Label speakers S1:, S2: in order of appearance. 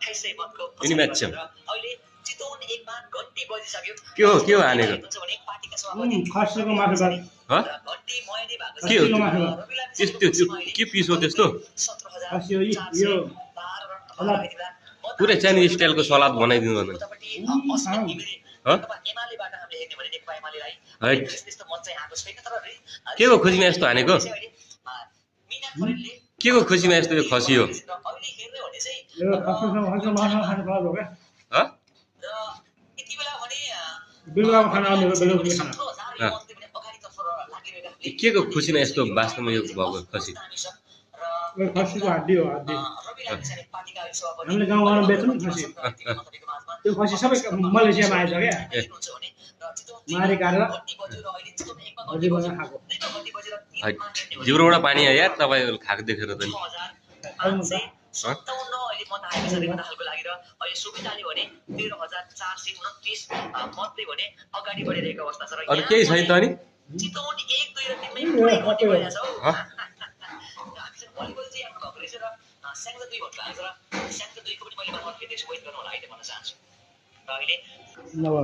S1: 2800 मतको
S2: यिनी म्याच छ
S1: अहिले चितवन 1 मा घन्टी बजिसक्यो
S2: के हो हानेको
S1: हुन्छ भने पार्टीका सभापति
S3: खसीको मासु भात
S2: ह
S1: घन्टी मयने भएको
S2: के हो
S1: रविलाल
S2: त्यस्तो के पिस हो त्यस्तो
S3: 17412 रन
S2: पुरै चाइनिज स्टाइलको सलाद बनाइदिनु भने ह
S1: एमालेबाट हामीले हेर्ने भने नेकपा एमालेलाई
S2: है
S1: त्यस्तो मन चाहिँ आएको छैन तर
S2: के को खुसीमा यस्तो हानेको
S1: मीना खरेलले
S2: के को खुसीमा यस्तो यो खसी हो
S1: अहिले हेर्ने भने चाहिँ
S3: यो खसीको मासु खानु पर्यो क्या
S2: ह
S1: यति बेला भने
S3: बेलुकामा खाना आउने हो बेलुका खाना
S1: 17,000 मन्त्री भने अगाडितर्फ लागिरहेका
S2: के को खुसीमा यस्तो वास्तवमा यो भएको खसी
S3: यो खसीको हड्डी हो हड्डी
S1: पार्टीका सभापति
S3: हामीले गाउँघरमा बेच्छौँ नि खसी त्यो खसी सबै मलेसियामा आएछ क्या मारी काटेर हड्डी बनाएर खाएको
S2: जिब्रोबाट पानी आयो यार तपाईँ खाएको देखेर त नि
S1: 57 अहिले मत आएको छ नेपालको लागि र अहिले सुविधाले भने 13,429 मतले भने अगाडि बढिरहेको अवस्था छ र
S2: अरु केही छैन त नि
S1: चितवन 1 2 र 3 मै पुरै गति भइरहेछ हौ हामीसँग भलिबल चाहिँ आफ्नो भएको रहेछ र स्याङ्जा 2 भन्नु आएको र स्याङ्जा 2 को पनि मैले मार्फत फेरि वेट गर्नु होला अहिले भन्न चाहन्छु र अहिले
S3: नभए